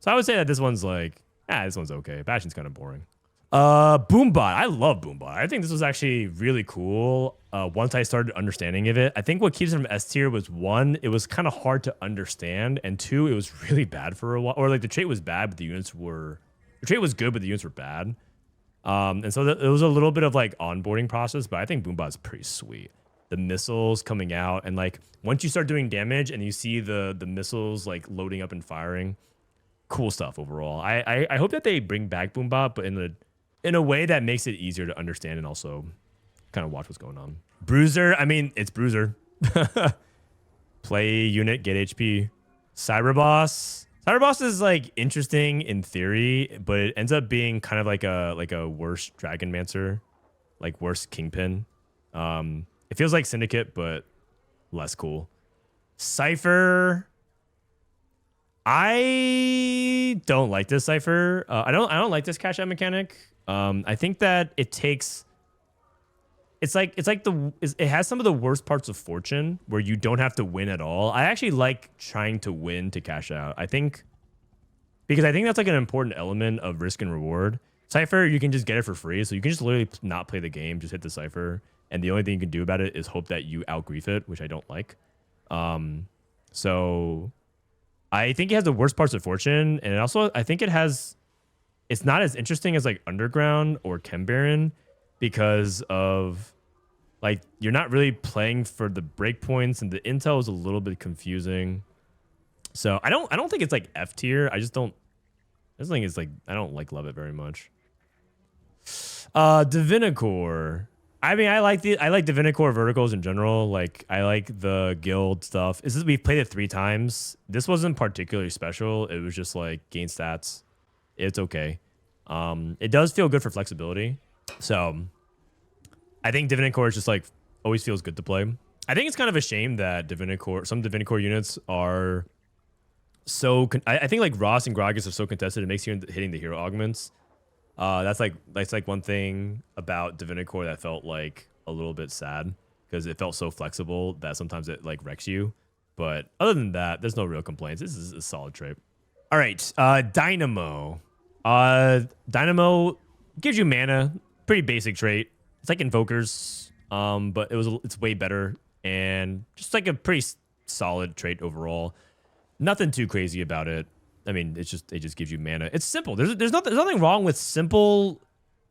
So I would say that this one's like, this one's okay. Bastion's kind of boring. Boombot. I love Boombot. I think this was actually really cool. Once I started understanding of it, I think what keeps it from S tier was 1, it was kind of hard to understand, and 2, it was really bad for a while. Or like the trait was bad, but the trait was good, but the units were bad. And so it was a little bit of like onboarding process, but I think Boombot's pretty sweet. The missiles coming out, and like once you start doing damage and you see the missiles like loading up and firing, cool stuff overall. I hope that they bring back Boombot, but in a way that makes it easier to understand and also kind of watch what's going on. Bruiser, I mean, it's Bruiser. Play unit, get HP. Cyberboss. Cyberboss is like interesting in theory, but it ends up being kind of like a worse Dragon Mancer, like worse Kingpin. It feels like Syndicate, but less cool. Cypher. I don't like this Cypher. I don't like this cash out mechanic. I think that it has some of the worst parts of Fortune where you don't have to win at all. I actually like trying to win to cash out. Because I think that's like an important element of risk and reward. Cypher, you can just get it for free. So you can just literally not play the game, just hit the Cypher. And the only thing you can do about it is hope that you outgrief it, which I don't like. So I think it has the worst parts of Fortune. And also, I think it's not as interesting as like Underground or Chem Baron because of like you're not really playing for the breakpoints and the intel is a little bit confusing. So I don't think it's like F tier. I just think it's like I don't like love it very much. Divinicore. I mean, I like Divinicore verticals in general. Like, I like the guild stuff. We've played it 3 times. This wasn't particularly special. It was just like gain stats. It's okay. It does feel good for flexibility. So I think Divinicore is just like always feels good to play. I think it's kind of a shame that some Divinicore units are so. I think like Ross and Gragas are so contested. It makes you hitting the hero augments. That's like one thing about Divinicore that felt like a little bit sad because it felt so flexible that sometimes it like wrecks you. But other than that, there's no real complaints. This is a solid trait. All right, Dynamo. Dynamo gives you mana. Pretty basic trait. It's like Invokers, but it's way better and just like a pretty solid trait overall. Nothing too crazy about it. I mean, it just gives you mana. It's simple. There's nothing wrong with simple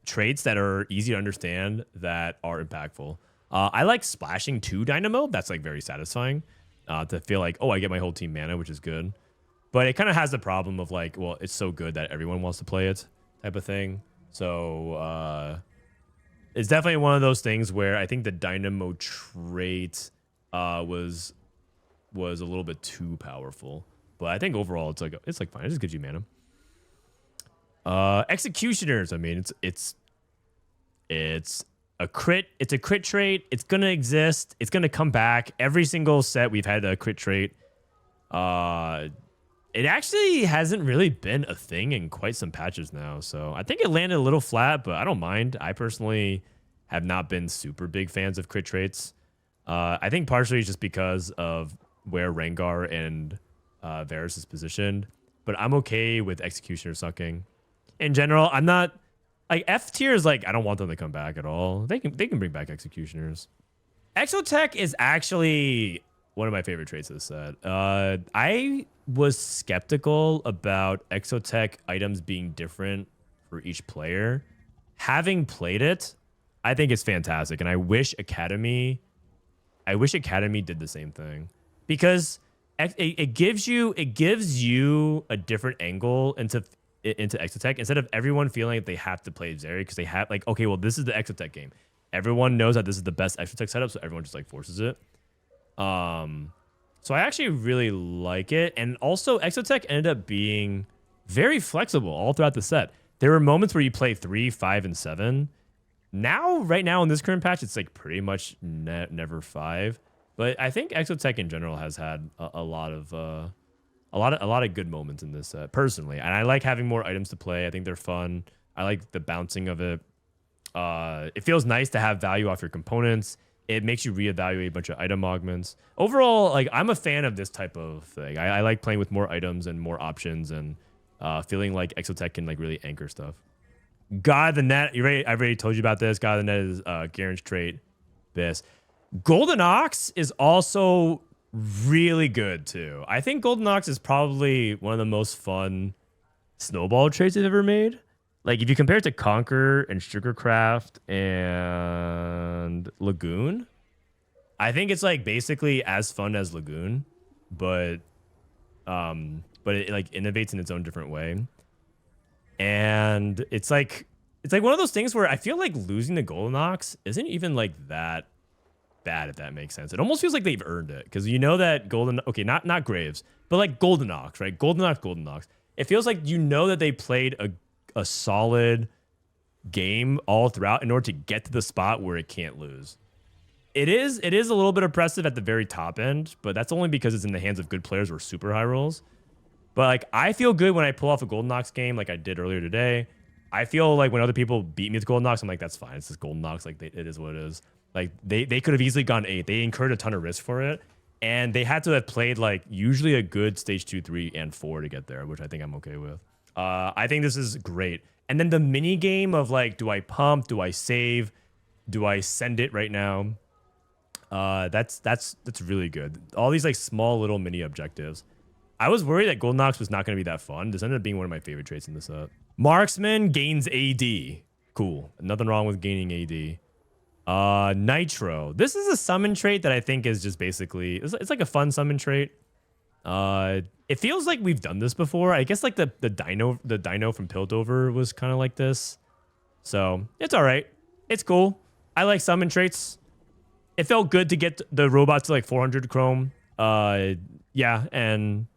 traits that are easy to understand that are impactful. I like splashing 2 Dynamo. That's like very satisfying to feel like, oh, I get my whole team mana, which is good. But it kind of has the problem of like, well, it's so good that everyone wants to play it type of thing. So it's definitely one of those things where I think the Dynamo trait was a little bit too powerful. But I think overall it's like fine. It just gives you mana. Executioners. I mean, it's a crit. It's a crit trait. It's gonna exist. It's gonna come back. Every single set we've had a crit trait. It actually hasn't really been a thing in quite some patches now. So I think it landed a little flat, but I don't mind. I personally have not been super big fans of crit traits. I think partially just because of where Rengar and Varus is positioned, but I'm okay with Executioner sucking. In general, I'm not like F tier is like I don't want them to come back at all. They can bring back Executioners. Exotech is actually one of my favorite traits of the set. I was skeptical about Exotech items being different for each player. Having played it, I think it's fantastic, and I wish Academy did the same thing because it gives you a different angle into Exotech instead of everyone feeling like they have to play Zeri because they have like, okay, well, this is the Exotech game. Everyone knows that this is the best Exotech setup, so everyone just like forces it. So I actually really like it, and also Exotech ended up being very flexible all throughout the set. There were moments where you play 3, 5, and 7. Right now in this current patch, it's like pretty much never 5. But I think Exotech in general has had a lot of good moments in this set, personally. And I like having more items to play. I think they're fun. I like the bouncing of it. It feels nice to have value off your components. It makes you reevaluate a bunch of item augments. Overall, like I'm a fan of this type of thing. I like playing with more items and more options and feeling like Exotech can like really anchor stuff. God of the Net, I've already told you about this. God of the Net is Garen's trait. This. Golden Ox is also really good too. I think Golden Ox is probably one of the most fun snowball traits they've ever made. Like if you compare it to Conquer and Sugarcraft and Lagoon, I think it's like basically as fun as Lagoon, but it like innovates in its own different way. And it's like one of those things where I feel like losing the Golden Ox isn't even like that bad, if that makes sense. It almost feels like they've earned it because you know that not Graves, but like Golden Ox, right? Golden Ox. It feels like you know that they played a solid game all throughout in order to get to the spot where it can't lose. It is a little bit oppressive at the very top end, but that's only because it's in the hands of good players or super high rolls. But like I feel good when I pull off a Golden Ox game like I did earlier today. I feel like when other people beat me with Golden Ox, I'm like, that's fine. It's just Golden Ox. Like it is what it is. Like they could have easily gone 8. They incurred a ton of risk for it. And they had to have played like usually a good stage 2, 3, and 4 to get there, which I think I'm okay with. I think this is great. And then the mini game of like, do I pump? Do I save? Do I send it right now? That's really good. All these like small little mini objectives. I was worried that Golden Ox was not going to be that fun. This ended up being one of my favorite traits in this set. Marksman gains AD. Cool. Nothing wrong with gaining AD. Nitro. This is a summon trait that I think is just basically, it's like a fun summon trait. It feels like we've done this before. I guess like the dino from Piltover was kind of like this. So it's all right. It's cool. I like summon traits. It felt good to get the robot to like 400 chrome. Yeah, and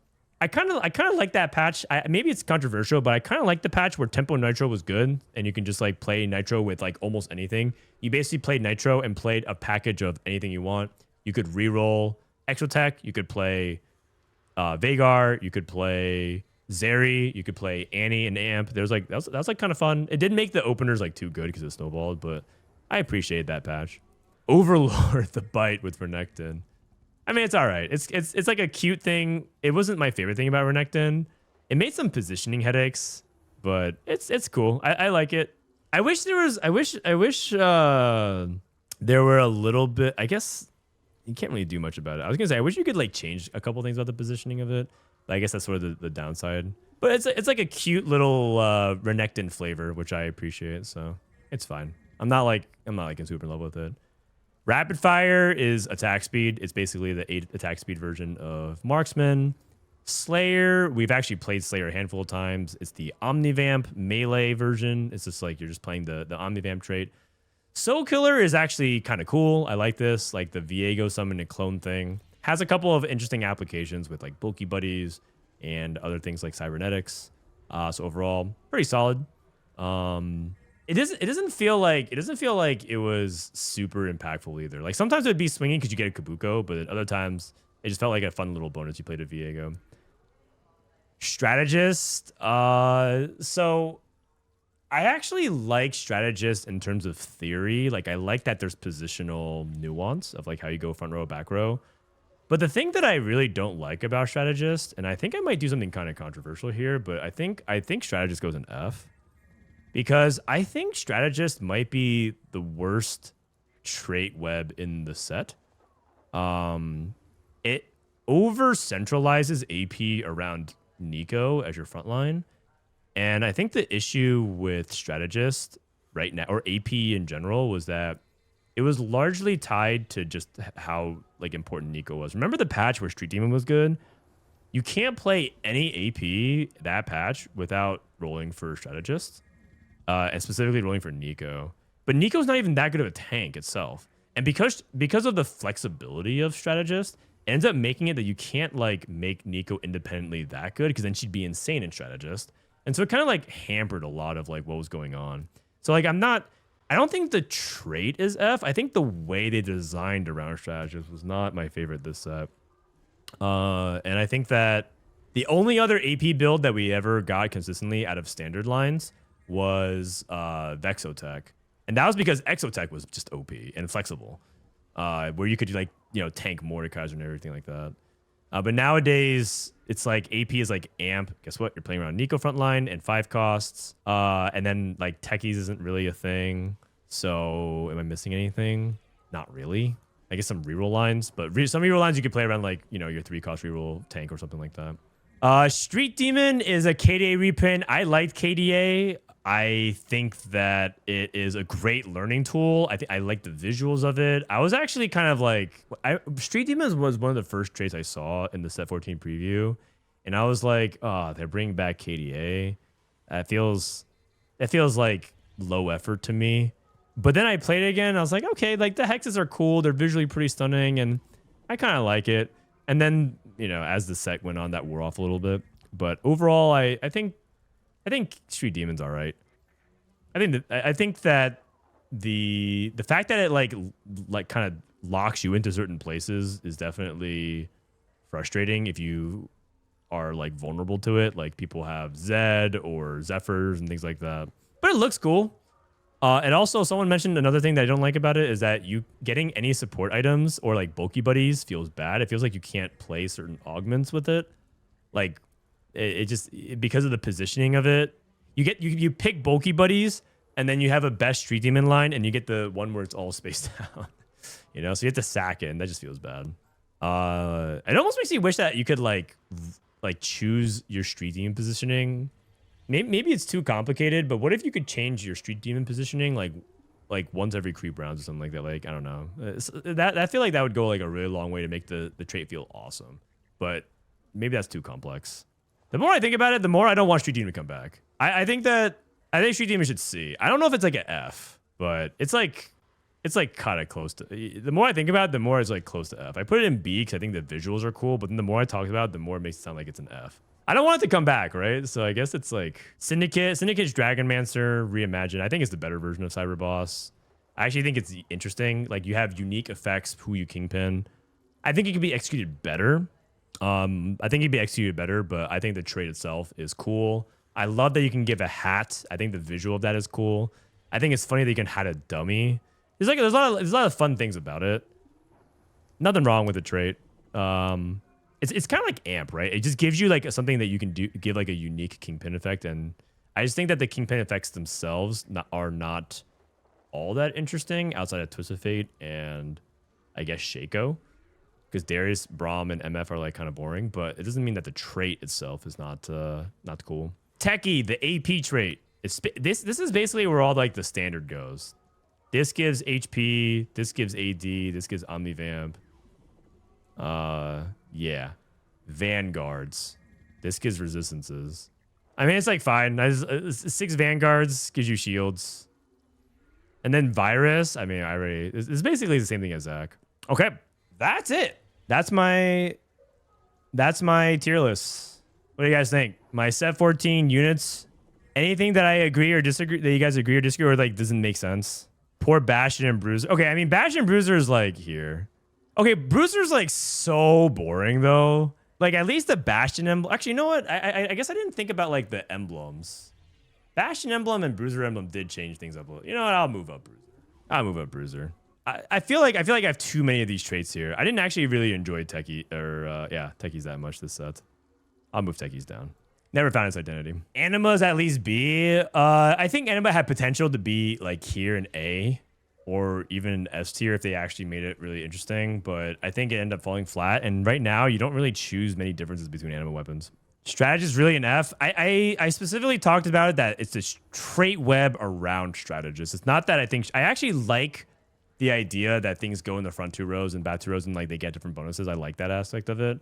I kind of like that patch. Maybe it's controversial, but I kind of like the patch where Tempo Nitro was good, and you can just like play Nitro with like almost anything. You basically played Nitro and played a package of anything you want. You could reroll Exotech. You could play Vagar. You could play Zeri. You could play Annie and Amp. There's like that was like kind of fun. It didn't make the openers like too good because it snowballed, but I appreciate that patch. Overlord the bite with Renekton. I mean, it's all right. It's like a cute thing. It wasn't my favorite thing about Renekton. It made some positioning headaches, but it's cool. I like it. I wish there were a little bit. I guess you can't really do much about it. I was gonna say I wish you could like change a couple things about the positioning of it. But I guess that's sort of the downside. But it's like a cute little Renekton flavor, which I appreciate. So it's fine. I'm not like in super in love with it. Rapid Fire is attack speed. It's basically the 8 attack speed version of Marksman. Slayer, we've actually played Slayer a handful of times. It's the Omnivamp melee version. It's just like you're just playing the Omnivamp trait. Soul Killer is actually kind of cool. I like this, like the Viego summon and clone thing. Has a couple of interesting applications with like bulky buddies and other things like cybernetics. So overall, pretty solid. It doesn't feel like it was super impactful either. Like sometimes it would be swinging because you get a Kabuko, but at other times it just felt like a fun little bonus. You played a Viego. Strategist. So I actually like Strategist in terms of theory. Like I like that there's positional nuance of like how you go front row, back row. But the thing that I really don't like about Strategist, and I think I might do something kind of controversial here, but I think Strategist goes in F. Because I think Strategist might be the worst trait web in the set. It over centralizes AP around Nico as your frontline. And I think the issue with Strategist right now, or AP in general, was that it was largely tied to just how like important Nico was. Remember the patch where Street Demon was good? You can't play any AP that patch without rolling for Strategist. And specifically rolling for Nico. But Nico's not even that good of a tank itself. And because of the flexibility of Strategist, it ends up making it that you can't like make Nico independently that good, because then she'd be insane in Strategist. And so it kind of like hampered a lot of like what was going on. So like I don't think the trait is F. I think the way they designed around Strategist was not my favorite this set. And I think that the only other AP build that we ever got consistently out of standard lines was Vexotech. And that was because Exotech was just OP and flexible. Where you could like, tank Mordekaiser and everything like that. But nowadays, it's like AP is like Amp. Guess what? You're playing around Nico frontline and 5 costs. And then like Techies isn't really a thing. So am I missing anything? Not really. I guess some reroll lines. But some reroll lines you could play around like, your 3 cost reroll tank or something like that. Street Demon is a KDA reprint. I liked KDA. I think that it is a great learning tool. I like the visuals of it. I was actually kind of like, Street Demons was one of the first traits I saw in the Set 14 preview, and I was like, oh, they're bringing back KDA. It feels like low effort to me. But then I played it again. And I was like, okay, like the hexes are cool. They're visually pretty stunning, and I kind of like it. And then as the set went on, that wore off a little bit. But overall, I think Street Demon's all right. I think that the fact that it like kind of locks you into certain places is definitely frustrating if you are like vulnerable to it. Like people have Zed or Zephyrs and things like that. But it looks cool. And also, someone mentioned another thing that I don't like about it is that you getting any support items or like bulky buddies feels bad. It feels like you can't play certain augments with it. Like it just, because of the positioning of it, you pick bulky buddies, and then you have a best Street Demon line, and you get the one where it's all spaced out. So you have to sack it, and that just feels bad. It almost makes me wish that you could like choose your Street Demon positioning. Maybe it's too complicated, but what if you could change your Street Demon positioning like once every creep rounds or something like that? Like, I don't know. I feel like that would go like a really long way to make the trait feel awesome. But maybe that's too complex. The more I think about it, the more I don't want Street Demon to come back. I think Street Demon should C. I don't know if it's like an F, but it's like kind of close to. The more I think about it, the more it's like close to F. I put it in B because I think the visuals are cool, but then the more I talk about it, the more it makes it sound like it's an F. I don't want it to come back, right? So I guess it's like Syndicate. Syndicate's Dragonmancer reimagined. I think it's the better version of Cyber Boss. I actually think it's interesting. Like you have unique effects who you kingpin. I think it could be executed better. I think it'd be executed better, but I think the trait itself is cool. I love that you can give a hat. I think the visual of that is cool. I think it's funny that you can hat a dummy. There's a lot of fun things about it. Nothing wrong with the trait. It's kind of like Amp, right? It just gives you like something that you can give like a unique Kingpin effect, and I just think that the Kingpin effects themselves are not all that interesting outside of Twist of Fate and I guess Shaco, because Darius, Braum, and MF are like kind of boring, but it doesn't mean that the trait itself is not cool. Techie, the AP trait. This is basically where all like the standard goes. This gives HP. This gives AD. This gives Omnivamp. Yeah. Vanguards. This gives resistances. I mean, it's like fine. 6 Vanguards gives you shields. And then Virus. I mean, it's basically the same thing as Zach. Okay. That's it. That's my tier list. What do you guys think? My set 14 units. Anything that I agree or disagree, that you guys agree or disagree, or like doesn't make sense? Poor Bastion and Bruiser. Okay, I mean, Bastion and Bruiser is like here. Okay, Bruiser's like so boring though. Like at least the Bastion emblem. Actually, you know what? I guess I didn't think about like the emblems. Bastion emblem and Bruiser emblem did change things up a little. You know what? I'll move up Bruiser. I feel like I have too many of these traits here. I didn't actually really enjoy Techie or Techies that much this set. I'll move Techies down. Never found its identity. Anima's at least B. I think Anima had potential to be like here in A or even S tier if they actually made it really interesting, but I think it ended up falling flat. And right now, you don't really choose many differences between anima weapons. Strategist is really an F. I specifically talked about it that it's this trait web around strategist. It's not that I actually like the idea that things go in the front 2 rows and back 2 rows and like they get different bonuses. I like that aspect of it.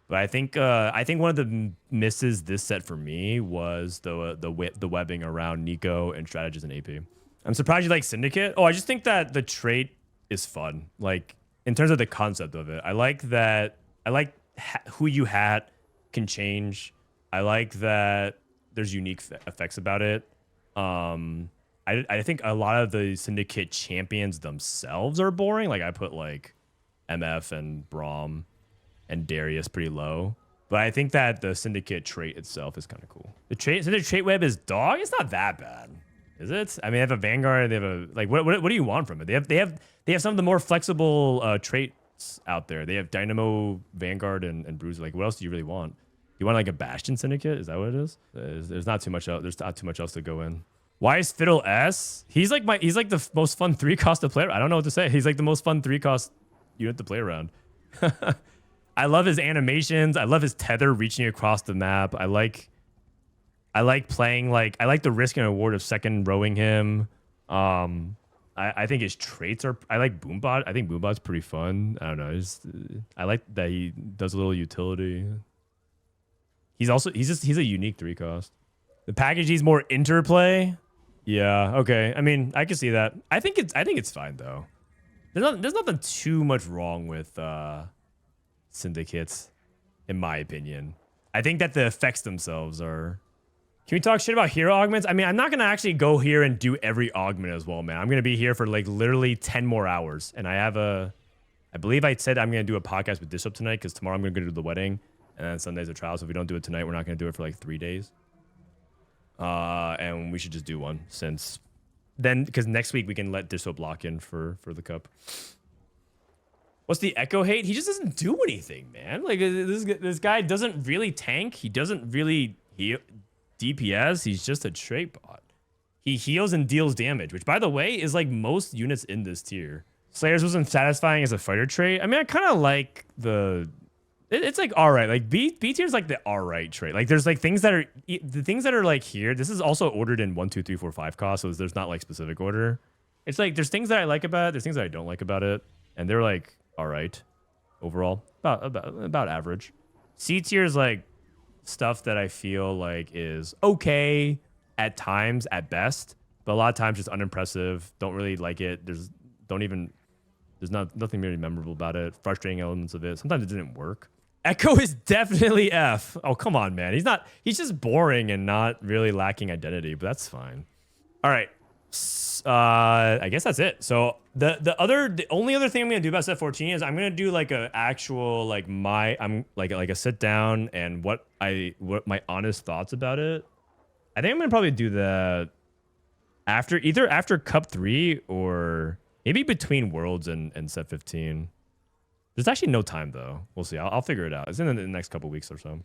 But I think one of the misses this set for me was the webbing around Nico and strategist and AP. I'm surprised you like Syndicate. Oh, I just think that the trait is fun. Like in terms of the concept of it, I like that. I like who you hat can change. I like that there's unique effects about it. I think a lot of the Syndicate champions themselves are boring. Like I put like MF and Braum and Darius pretty low. But I think that the Syndicate trait itself is kind of cool. The trait web is dog. It's not that bad, is it? I mean, they have a Vanguard. They have a like. What do you want from it? They have some of the more flexible traits out there. They have Dynamo, Vanguard, and Bruiser. Like, what else do you really want? You want like a Bastion Syndicate? Is that what it is? There's not too much else. There's not too much else to go in. Why is Fiddle S? He's like the most fun 3-cost to play. I don't know what to say. He's like the most fun 3-cost unit to play around. I love his animations. I love his tether reaching across the map. I like playing like I like the risk and reward of second rowing him. I think his traits are. I like Boombot. I think Boombot's pretty fun. I don't know. I like that he does a little utility. He's a unique 3-cost. The package needs more interplay. Yeah. Okay. I mean, I can see that. I think it's fine though. There's nothing too much wrong with Syndicates, in my opinion. I think that the effects themselves are. Can we talk shit about hero augments? I mean, I'm not gonna actually go here and do every augment as well, man. I'm gonna be here for like literally 10 more hours, and I believe I said I'm gonna do a podcast with Disrupt tonight because tomorrow I'm gonna go to the wedding, and then Sunday's a trial. So if we don't do it tonight, we're not gonna do it for like 3 days. And we should just do one since then, because next week we can let Disrupt lock in for the cup. What's the Echo hate? He just doesn't do anything, man. Like this guy doesn't really tank. He doesn't really heal DPS. He's just a trait bot. He heals and deals damage, which by the way is like most units in this tier. Slayers wasn't satisfying as a fighter trait. I mean, I kind of like it's like all right. Like B tier is like the all right trait. Like there's like things that are like here. This is also ordered in 1, 2, 3, 4, 5 cost, so there's not like specific order. It's like there's things that I like about it. There's things that I don't like about it, and they're like all right overall, about average. C tier is like stuff that I feel like is okay at times at best, but a lot of times just unimpressive. Don't really like it. There's nothing really memorable about it. Frustrating elements of it. Sometimes it didn't work. Echo is definitely F. Oh, come on, man. He's just boring and not really lacking identity, but that's fine. All right. I guess that's it. So the only other thing I'm gonna do about set 14 is I'm gonna do like a actual like I'm like a sit down and what my honest thoughts about it. I think I'm gonna probably do that either after Cup 3 or maybe between Worlds and set 15. There's actually no time though. We'll see. I'll figure it out. It's in the next couple weeks or so.